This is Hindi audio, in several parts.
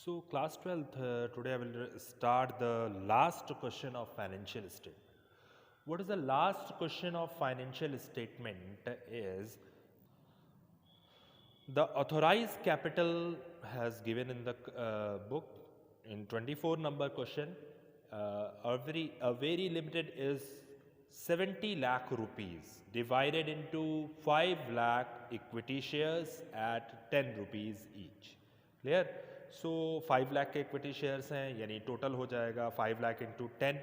So class 12th, today I will start the last question of financial statement. What is the last question of financial statement is the authorized capital has given in the book in 24 number question. A very limited is 70 lakh rupees divided into 5 lakh equity shares at 10 rupees each. Clear? So 5 lakh के इक्विटी शेयर्स हैं यानी टोटल हो जाएगा 5 लाख इंटू 10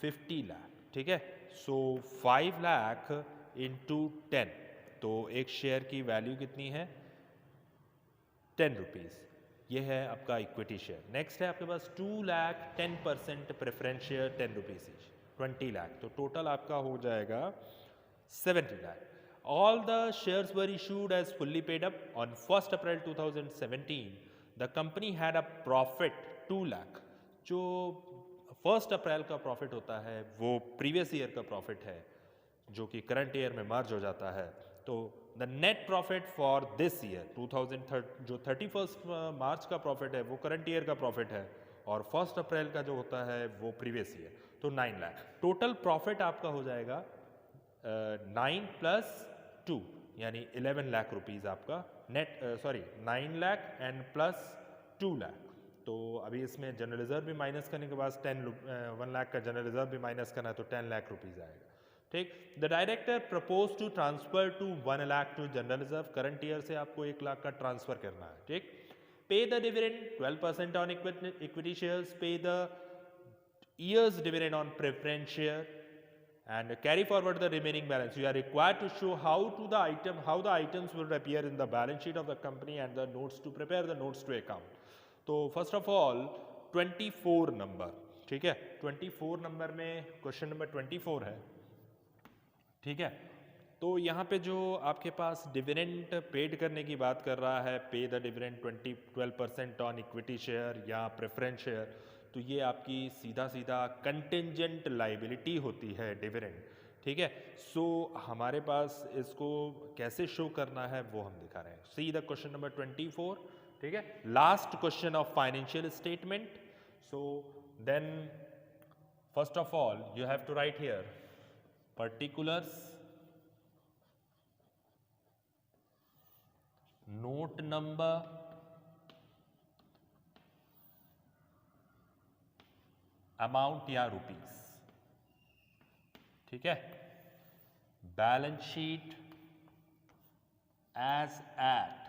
50 लाख. ठीक है. सो 5 लाख इंटू 10 तो एक शेयर की वैल्यू कितनी है 10 रुपीज़. ये है आपका इक्विटी शेयर. नेक्स्ट है आपके पास 2 lakh 10% preference share 10 rupees each 20 lakh. तो टोटल आपका हो जाएगा 70 lakh. All the shares were issued as fully paid up on 1st April 2017. The company had a profit 2 lakh. जो 1st अप्रैल का प्रॉफिट होता है वो प्रीवियस ईयर का प्रॉफिट है जो कि करंट ईयर में मर्ज हो जाता है. तो the net profit for this year 2003 जो 31 मार्च का प्रॉफिट है वो करंट ईयर का प्रॉफिट है और 1st अप्रैल का जो होता है वो प्रीवियस ईयर. तो 9 लाख. टोटल प्रॉफिट आपका हो जाएगा 9 प्लस 2 यानी 11 लाख रुपीज़ आपका net. 9 lakh and plus 2 lakh. तो अभी इसमें जनरल रिजर्व भी माइनस करने के बाद 1 लाख का जनरल रिजर्व भी माइनस करना है तो 10 लाख रुपीज़ आएगा. ठीक. The director propose to transfer to 1 lakh to general reserve. Current year से आपको 1 लाख का ट्रांसफर करना है. ठीक. Pay the dividend 12% on equity shares. Pay the year's dividend on preference share and carry forward the remaining balance. You are required to show how the items will appear in the balance sheet of the company and the notes to prepare the notes to account. तो first of all 24 नंबर. ठीक है. 24 नंबर में क्वेश्चन नंबर 24 है. ठीक है. तो यहाँ पे जो आपके पास डिविडेंड पेड करने की बात कर रहा है pay the dividend 12% on equity share या प्रेफरेंस शेयर. तो ये आपकी सीधा सीधा कंटिंजेंट लाइबिलिटी होती है डिविडेंड. ठीक है. सो हमारे पास इसको कैसे शो करना है वो हम दिखा रहे हैं. See the question number 24. ठीक है. Last question of financial statement. So then first of all you have to write here particulars, note number, amount या रुपीस. ठीक है. Balance sheet as at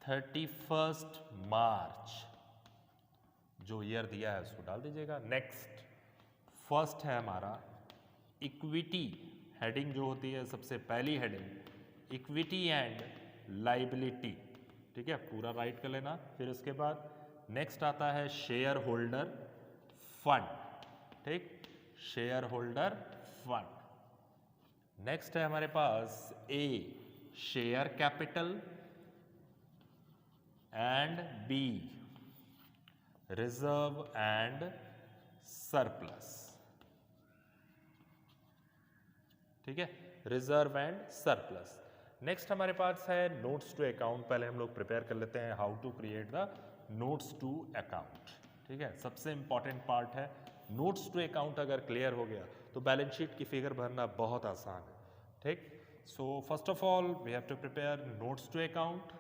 31 March जो ईयर दिया है उसको डाल दीजिएगा. नेक्स्ट फर्स्ट है हमारा इक्विटी. हेडिंग जो होती है सबसे पहली हेडिंग इक्विटी एंड लाइबिलिटी. ठीक है. पूरा राइट कर लेना. फिर उसके बाद नेक्स्ट आता है शेयर होल्डर फंड. ठीक. Shareholder fund. नेक्स्ट है हमारे पास A share capital and B reserve and surplus. ठीक है. Reserve and surplus. नेक्स्ट हमारे पास है नोट्स टू अकाउंट. पहले हम लोग प्रिपेयर कर लेते हैं how to create the notes to account. ठीक है. सबसे इंपॉर्टेंट पार्ट है नोट्स टू अकाउंट. अगर क्लियर हो गया तो बैलेंस शीट की फिगर भरना बहुत आसान है. ठीक. So first of all we have to prepare notes to account.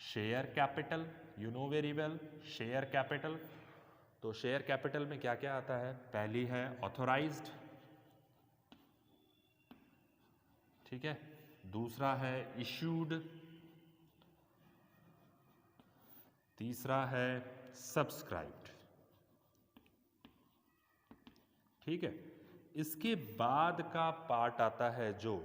Share capital you know very well. Share capital. तो शेयर कैपिटल में क्या क्या आता है. पहली है ऑथोराइज्ड. ठीक है. दूसरा है इश्यूड. तीसरा है सब्सक्राइब्ड. ठीक है. इसके बाद का पार्ट आता है जो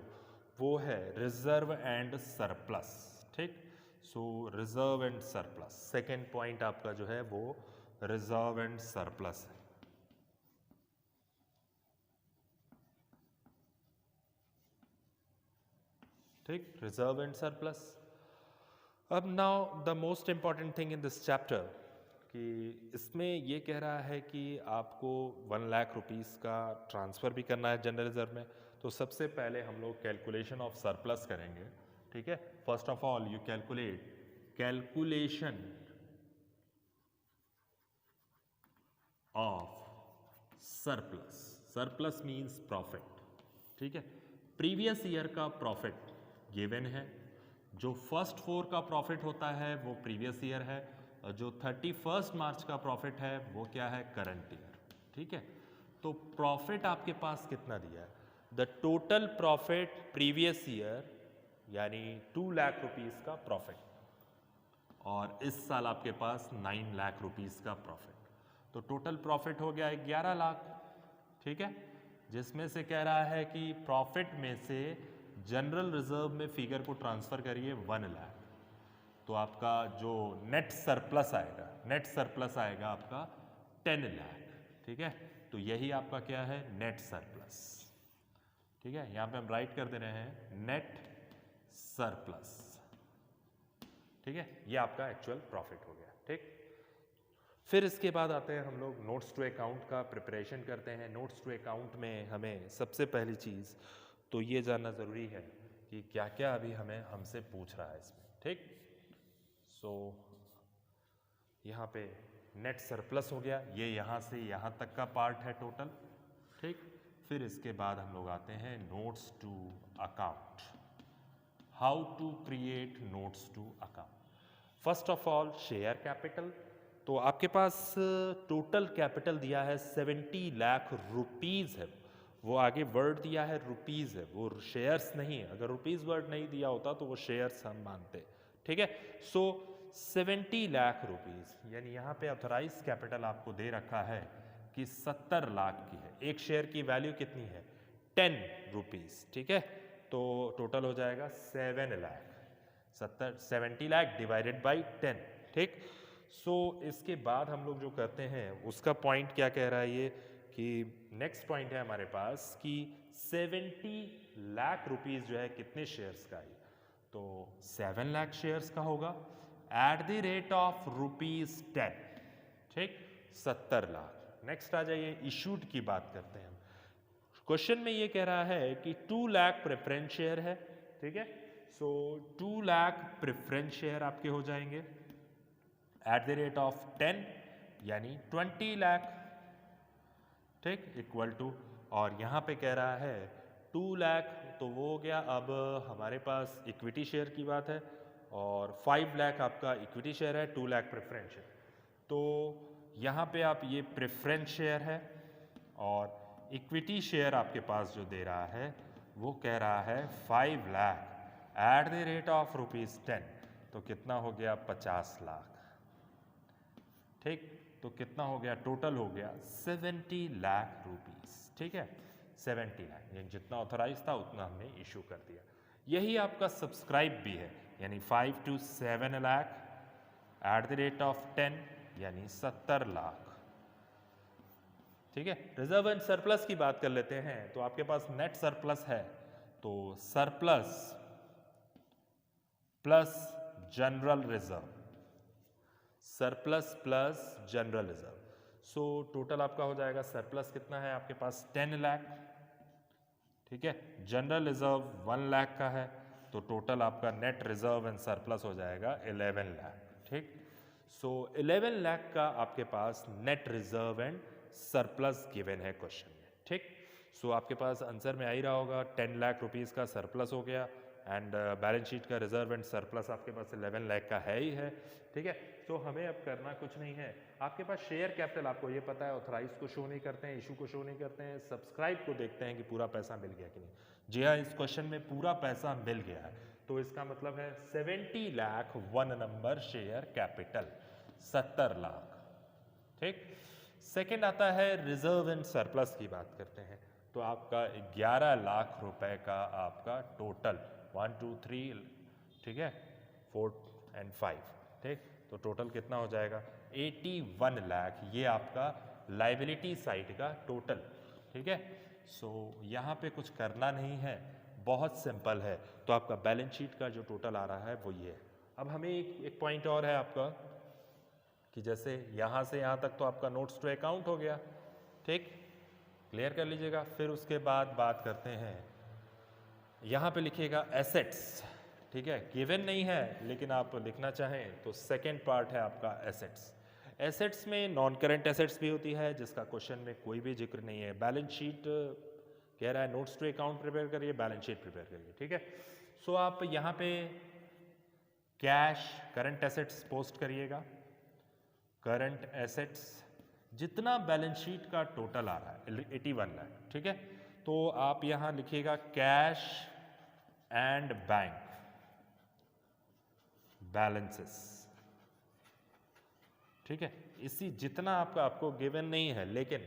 वो है रिजर्व एंड सरप्लस. ठीक. So reserve and surplus second point आपका जो है वो रिजर्व एंड सरप्लस है. ठीक. Reserve and surplus. अब now the most important thing in this chapter कि इसमें ये कह रहा है कि आपको 1 लाख रुपीस का ट्रांसफ़र भी करना है जनरल रिजर्व में. तो सबसे पहले हम लोग कैलकुलेशन ऑफ सरप्लस करेंगे. ठीक है. First of all you calculate calculation of surplus, surplus means profit, ठीक है। प्रीवियस ईयर का प्रॉफिट गिवन है, जो फर्स्ट 4 का प्रॉफिट होता है वो प्रीवियस ईयर है, और जो 31 मार्च का प्रॉफिट है वो क्या है, करंट ईयर, ठीक है। तो प्रॉफिट आपके पास कितना दिया है, the total profit previous year यानी 2 लाख रुपीस का प्रॉफिट, और इस साल आपके पास 9 लाख रुपीस का प्रॉफिट, तो टोटल प्रॉफिट हो गया 11 लाख, ठीक है। जिसमें से कह रहा है कि प्रॉफिट में से जनरल रिजर्व में फिगर को ट्रांसफर करिए 1 लाख, तो आपका जो नेट सरप्लस आएगा, नेट सरप्लस आएगा आपका 10 लाख, ठीक है। तो यही आपका क्या है, नेट सरप्लस, ठीक है। यहाँ पे हम राइट कर दे रहे हैं नेट सरप्लस, ठीक है। ये आपका एक्चुअल प्रॉफिट हो गया, ठीक। फिर इसके बाद आते हैं हम लोग नोट्स टू अकाउंट का प्रिपरेशन करते हैं। नोट्स टू अकाउंट में हमें सबसे पहली चीज़ तो ये जानना ज़रूरी है कि क्या क्या अभी हमें हमसे पूछ रहा है इसमें, ठीक। सो यहाँ पे नेट सरप्लस हो गया, ये यहाँ से यहाँ तक का पार्ट है टोटल, ठीक। फिर इसके बाद हम लोग आते हैं notes to account, how to create notes to account. First of all share capital, तो आपके पास टोटल कैपिटल दिया है 70 लाख रुपीज़ है, वो आगे वर्ड दिया है रुपीज़ है, वो शेयर्स नहीं है। अगर रुपीज़ वर्ड नहीं दिया होता तो वो शेयर्स हम मानते, ठीक है। सो 70 लाख रुपीज़, यानी यहाँ पे ऑथराइज कैपिटल आपको दे रखा है कि 70 लाख की है। एक शेयर की वैल्यू कितनी है, 10 रुपीज़, ठीक है। तो टोटल हो जाएगा 7 लाख, 70 लाख डिवाइडेड बाई 10, ठीक। सो इसके बाद हम लोग जो करते हैं उसका पॉइंट क्या कह रहा है ये, कि नेक्स्ट पॉइंट है हमारे पास कि 70 लाख रुपीज़ जो है कितने शेयर्स का है, तो 7 लाख शेयर्स का होगा एट द रेट ऑफ ₹10, ठीक, 70 लाख। नेक्स्ट आ जाइए, इशूड की बात करते हैं हम। क्वेश्चन में ये कह रहा है कि 2 लाख प्रेफरेंस शेयर है, ठीक है। सो 2 लाख प्रेफरेंस शेयर आपके हो जाएंगे एट द रेट ऑफ 10 यानी 20 लाख, ठीक, इक्वल टू, और यहाँ पे कह रहा है 2 लाख, तो वो हो गया। अब हमारे पास इक्विटी शेयर की बात है और 5 लाख आपका इक्विटी शेयर है, 2 लाख प्रेफरेंस शेयर, तो यहाँ पे आप ये प्रेफरेंस शेयर है और इक्विटी शेयर आपके पास जो दे रहा है वो कह रहा है 5 lakh at the rate of ₹10, तो कितना हो गया 50 लाख, ठीक। तो कितना हो गया, टोटल हो गया 70 लाख रुपीस, ठीक है। 70 लाख यानी जितना ऑथराइज था उतना हमने इशू कर दिया। यही आपका सब्सक्राइब भी है, यानी 5 to 7 lakh at the rate of 10 यानी 70 लाख, ठीक है। रिजर्व एंड सरप्लस की बात कर लेते हैं, तो आपके पास नेट सरप्लस है, तो surplus plus general reserve, surplus plus general reserve, so total आपका हो जाएगा सरप्लस कितना है आपके पास 10 लाख, ठीक है। जनरल रिजर्व 1 लाख का है, तो टोटल आपका नेट रिजर्व एंड सरप्लस हो जाएगा 11 लाख, ठीक। सो 11 लाख का आपके पास net reserve and surplus given है क्वेश्चन में, ठीक। सो आपके पास आंसर में आ ही रहा होगा 10 लाख रुपीज़ का सरप्लस हो गया एंड बैलेंस शीट का रिजर्व एंड सरप्लस आपके पास 11 लाख का है ही है, ठीक है। तो हमें अब करना कुछ नहीं है, आपके पास शेयर कैपिटल आपको ये पता है, ऑथराइज को शो नहीं करते हैं, इशू को शो नहीं करते हैं, सब्सक्राइब को देखते हैं कि पूरा पैसा मिल गया कि नहीं। जी हाँ, इस क्वेश्चन में पूरा पैसा मिल गया है, तो इसका मतलब है 70 lakh 1 number share capital 70 lakh, ठीक। सेकेंड आता है रिजर्व एंड सरप्लस की बात करते हैं, तो आपका 11 लाख रुपए का आपका टोटल 1 2 3, ठीक है, 4 and 5, ठीक। तो टोटल कितना हो जाएगा 81 लाख, ये आपका लाइबिलिटी साइड का टोटल, ठीक है। सो यहाँ पे कुछ करना नहीं है, बहुत सिंपल है। तो आपका बैलेंस शीट का जो टोटल आ रहा है वो ये है। अब हमें एक पॉइंट और है आपका कि जैसे यहाँ से यहाँ तक तो आपका नोट्स टू अकाउंट हो गया, ठीक, क्लियर कर लीजिएगा। फिर उसके बाद बात करते हैं, यहाँ पे लिखिएगा एसेट्स, ठीक है, गिवन नहीं है लेकिन आप लिखना चाहें तो सेकेंड पार्ट है आपका एसेट्स। एसेट्स में नॉन करेंट एसेट्स भी होती है जिसका क्वेश्चन में कोई भी जिक्र नहीं है। बैलेंस शीट कह रहा है नोट्स टू अकाउंट प्रिपेयर करिए, बैलेंस शीट प्रिपेयर करिए, ठीक है। सो आप यहाँ पे कैश करंट एसेट्स पोस्ट करिएगा। करंट एसेट्स जितना बैलेंस शीट का टोटल आ रहा है 81 लाख, ठीक है, तो आप यहाँ लिखिएगा कैश एंड बैंक बैलेंसेस, ठीक है। इसी जितना आपको गिवन नहीं है लेकिन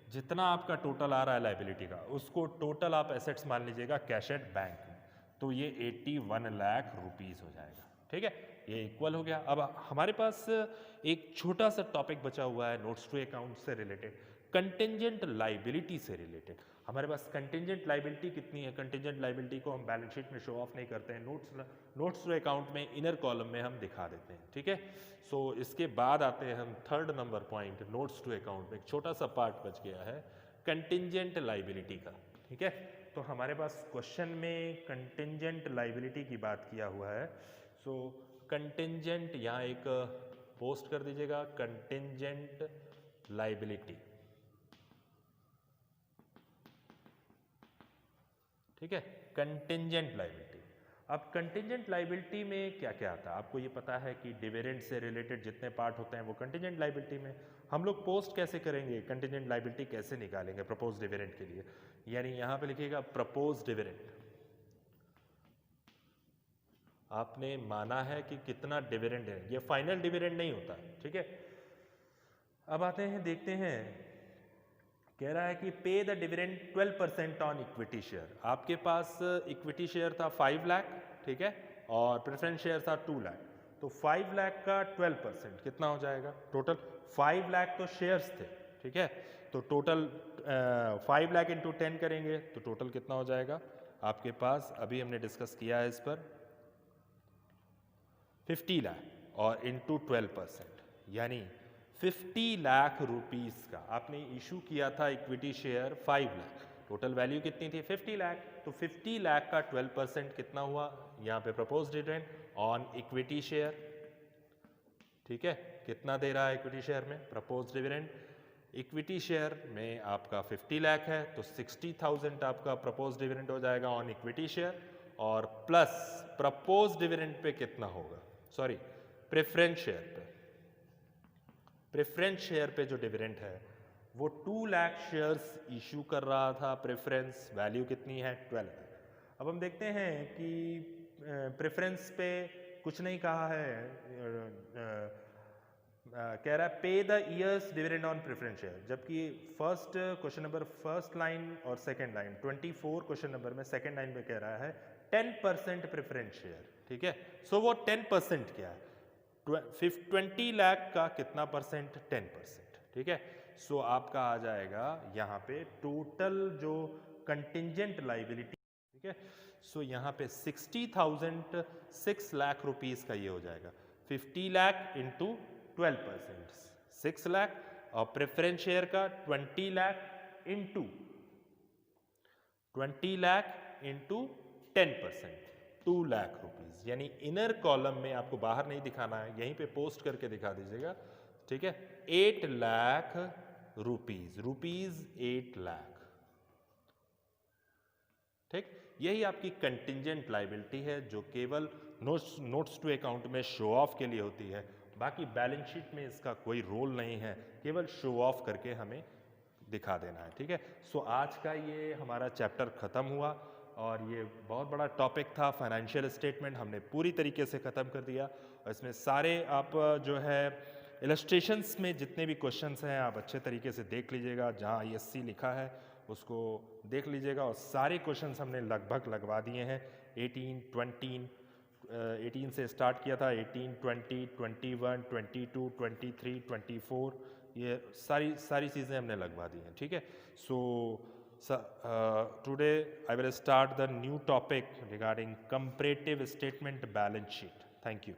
जितना आपका टोटल आ रहा है लायबिलिटी का उसको टोटल आप एसेट्स मान लीजिएगा कैश एट बैंक में, तो ये 81 लाख रुपीस हो जाएगा, ठीक है। ये इक्वल हो गया। अब हमारे पास एक छोटा सा टॉपिक बचा हुआ है नोट्स टू अकाउंट से रिलेटेड, कंटिंजेंट लायबिलिटी से रिलेटेड। हमारे पास कंटिंजेंट लायबिलिटी कितनी है, कंटिंजेंट लायबिलिटी को हम बैलेंस शीट में शो ऑफ नहीं करते हैं, नोट्स टू अकाउंट में इनर कॉलम में हम दिखा देते हैं, ठीक है। सो इसके बाद आते हैं हम third number point, notes to account में एक छोटा सा पार्ट बच गया है कंटिंजेंट लायबिलिटी का, ठीक है। तो हमारे पास क्वेश्चन में कंटिंजेंट लायबिलिटी की बात किया हुआ है। सो कंटिंजेंट यहाँ एक पोस्ट कर दीजिएगा, कंटिंजेंट लायबिलिटी, ठीक है, कंटिंजेंट लायबिलिटी। अब कंटिंजेंट लायबिलिटी में क्या क्या आता है आपको ये पता है कि डिविडेंड से रिलेटेड जितने पार्ट होते हैं वो कंटिंजेंट लायबिलिटी में। हम लोग पोस्ट कैसे करेंगे, कंटिंजेंट लायबिलिटी कैसे निकालेंगे प्रपोज डिविडेंड के लिए, यानी यहाँ पे लिखिएगा प्रपोज डिविडेंड। आपने माना है कि कितना डिविडेंड है, ये फाइनल डिविडेंड नहीं होता, ठीक है। अब आते हैं देखते हैं, कह रहा है कि पे the dividend 12% on equity share. आपके पास इक्विटी शेयर था 5 लाख, ठीक है, और प्रेफरेंस शेयर था 2 लाख, तो 5 लाख का 12% कितना हो जाएगा टोटल। 5 लाख तो शेयर्स थे, ठीक है, तो टोटल 5 लाख इंटू 10 करेंगे तो टोटल कितना हो जाएगा आपके पास, अभी हमने डिस्कस किया है इस पर, 50 लाख और इंटू 12%, यानी 50 लाख रुपीस का आपने इशू किया था equity share 5 lakh, total value कितनी थी 50 लाख, तो 50 लाख का 12% कितना हुआ, यहाँ पे propose dividend on equity share, ठीक है, कितना दे रहा है इक्विटी शेयर में प्रपोज डिविडेंड। इक्विटी शेयर में आपका 50 लाख है तो 60,000 आपका प्रपोज डिविडेंड हो जाएगा ऑन इक्विटी शेयर, और प्लस प्रपोज डिविडेंड पे कितना होगा, सॉरी प्रेफरेंस शेयर पे, प्रेफरेंस शेयर पे जो डिविडेंड है वो 2 लाख शेयर्स इशू कर रहा था, प्रेफरेंस वैल्यू कितनी है 12 लाख। अब हम देखते हैं कि प्रेफरेंस पे कुछ नहीं कहा है, कह रहा है pay the year's dividend on preference share, जबकि first question number first line और सेकंड लाइन 24 क्वेश्चन नंबर में सेकंड लाइन में कह रहा है 10% प्रेफरेंस शेयर, ठीक है। सो वो 10% क्या है, 20 लाख का कितना परसेंट, 10%, ठीक है। सो आपका आ जाएगा यहाँ पे टोटल जो कंटिंजेंट लायबिलिटी, ठीक है। सो यहाँ पे 60,000 6 लाख रुपीस का ये हो जाएगा, 50 लाख इंटू 12%, 6 लाख, और प्रेफरेंस शेयर का 20 लाख इंटू 10%, 2 लाख रुपीस, यानी इनर कॉलम में आपको बाहर नहीं दिखाना है, यहीं पे पोस्ट करके दिखा दीजिएगा, ठीक है, 8 लाख रुपीज 8 लाख, ठीक। यही आपकी कंटिंजेंट लायबिलिटी है जो केवल नोट्स टू अकाउंट में शो ऑफ के लिए होती है, बाकी बैलेंस शीट में इसका कोई रोल नहीं है, केवल शो ऑफ करके हमें दिखा देना है, ठीक है। सो आज का ये हमारा चैप्टर खत्म हुआ और ये बहुत बड़ा टॉपिक था फाइनेंशियल स्टेटमेंट, हमने पूरी तरीके से ख़त्म कर दिया, और इसमें सारे आप जो है इलस्ट्रेशंस में जितने भी क्वेश्चंस हैं आप अच्छे तरीके से देख लीजिएगा, जहाँ ISC लिखा है उसको देख लीजिएगा, और सारे क्वेश्चंस हमने लगभग लगवा दिए हैं। 18 से स्टार्ट किया था, 18, 20, 21, 22, 23, 24, ये सारी चीज़ें हमने लगवा दी हैं, ठीक है। सो today I will start the new topic regarding comparative statement balance sheet. Thank you.